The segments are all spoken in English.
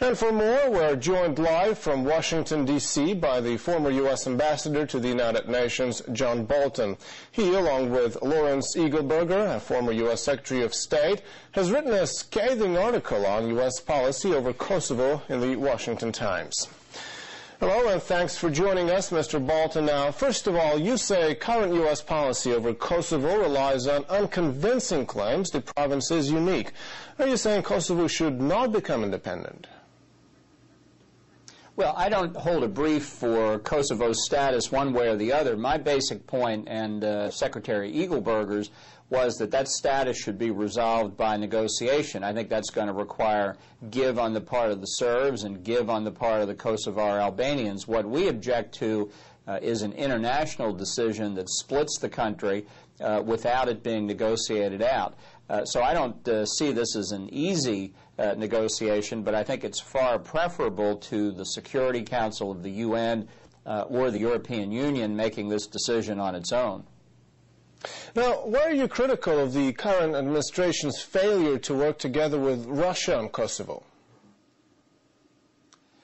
And for more, we're joined live from Washington, D.C. by the former U.S. Ambassador to the United Nations, John Bolton. He, along with Lawrence Eagleburger, a former U.S. Secretary of State, has written a scathing article on U.S. policy over Kosovo in the Washington Times. Hello, and thanks for joining us, Mr. Bolton. Now, first of all, you say current U.S. policy over Kosovo relies on unconvincing claims the province is unique. Are you saying Kosovo should not become independent? Well, I don't hold a brief for Kosovo's status one way or the other. My basic point, and Secretary Eagleburger's, was that that status should be resolved by negotiation. I think that's going to require give on the part of the Serbs and give on the part of the Kosovar Albanians. What we object to is an international decision that splits the country without it being negotiated out. So I don't see this as an easy negotiation, but I think it's far preferable to the Security Council of the UN or the European Union making this decision on its own. Now, why are you critical of the current administration's failure to work together with Russia on Kosovo?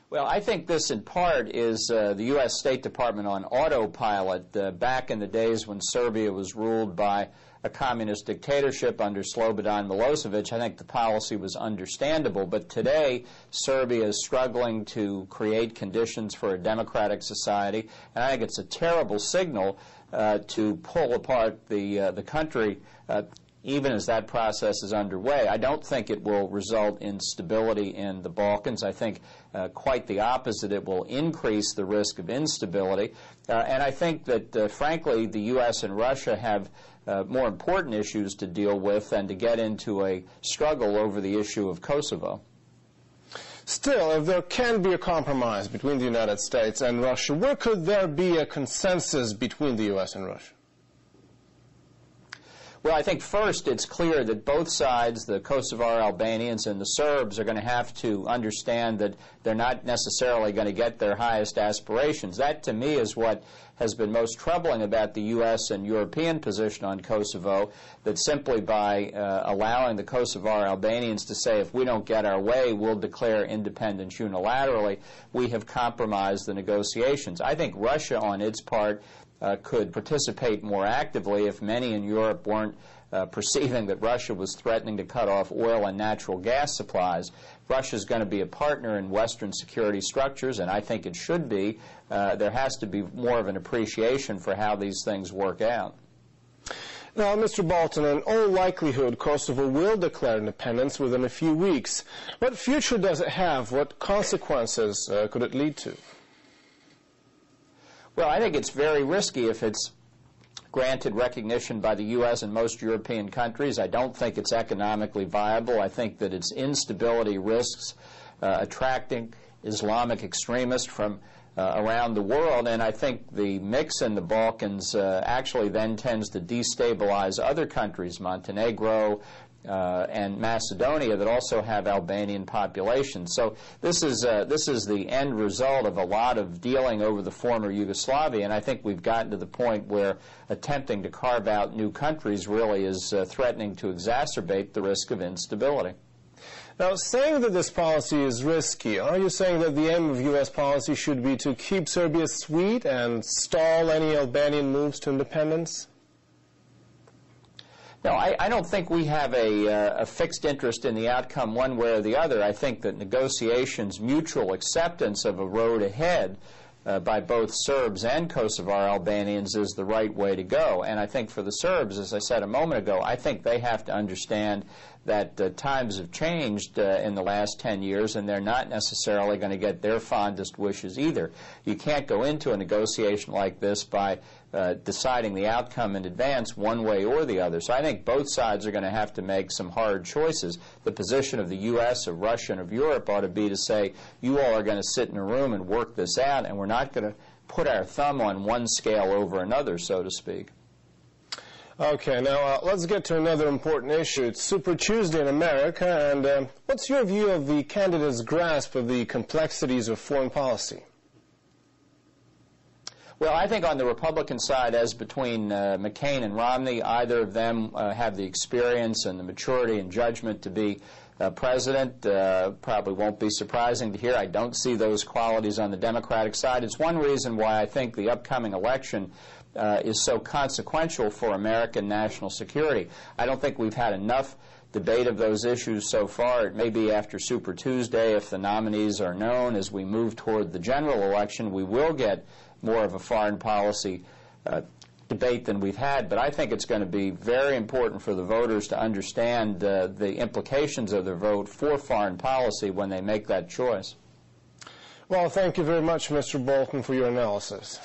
Well, I think this in part is the U.S. State Department on autopilot. Back in the days when Serbia was ruled by a communist dictatorship under Slobodan Milosevic, I think the policy was understandable. But today, Serbia is struggling to create conditions for a democratic society, and I think it's a terrible signal to pull apart the country even as that process is underway. I don't think it will result in stability in the Balkans. I think quite the opposite. It will increase the risk of instability. And I think that, frankly, the U.S. and Russia have more important issues to deal with than to get into a struggle over the issue of Kosovo. Still, if there can be a compromise between the United States and Russia, where could there be a consensus between the U.S. and Russia? Well, I think first it's clear that both sides, the Kosovar Albanians and the Serbs, are going to have to understand that they're not necessarily going to get their highest aspirations. That, to me, is what has been most troubling about the U.S. and European position on Kosovo, that simply by allowing the Kosovar Albanians to say, if we don't get our way, we'll declare independence unilaterally, we have compromised the negotiations. I think Russia, on its part, could participate more actively if many in Europe weren't perceiving that Russia was threatening to cut off oil and natural gas supplies. Russia is going to be a partner in Western security structures, and I think it should be. There has to be more of an appreciation for how these things work out. Now, Mr. Bolton, in all likelihood, Kosovo will declare independence within a few weeks. What future does it have? What consequences could it lead to? Well, I think it's very risky if it's granted recognition by the U.S. and most European countries. I don't think it's economically viable. I think that its instability risks attracting Islamic extremists from around the world, and I think the mix in the Balkans actually then tends to destabilize other countries, Montenegro, and Macedonia, that also have Albanian populations. So this is the end result of a lot of dealing over the former Yugoslavia, and I think we've gotten to the point where attempting to carve out new countries really is threatening to exacerbate the risk of instability. Now, saying that this policy is risky, are you saying that the aim of U.S. policy should be to keep Serbia sweet and stall any Albanian moves to independence? No, I don't think we have a fixed interest in the outcome one way or the other. I think that negotiations, mutual acceptance of a road ahead by both Serbs and Kosovar Albanians is the right way to go. And I think for the Serbs, as I said a moment ago, I think they have to understand that times have changed in the last 10 years, and they're not necessarily going to get their fondest wishes either. You can't go into a negotiation like this by deciding the outcome in advance one way or the other. So I think both sides are going to have to make some hard choices. The position of the U.S., of Russia, and of Europe ought to be to say, you all are going to sit in a room and work this out, and we're not going to put our thumb on one scale over another, so to speak. Okay, now let's get to another important issue. It's Super Tuesday in America, and what's your view of the candidates' grasp of the complexities of foreign policy? Well, I think on the Republican side, as between McCain and Romney, either of them have the experience and the maturity and judgment to be president. Probably won't be surprising to hear I don't see those qualities on the Democratic side. It's one reason why I think the upcoming election is so consequential for American national security. I don't think we've had enough debate of those issues so far. It may be after Super Tuesday, if the nominees are known, as we move toward the general election, we will get more of a foreign policy debate than we've had. But I think it's going to be very important for the voters to understand the implications of their vote for foreign policy when they make that choice. Well, thank you very much, Mr. Bolton, for your analysis.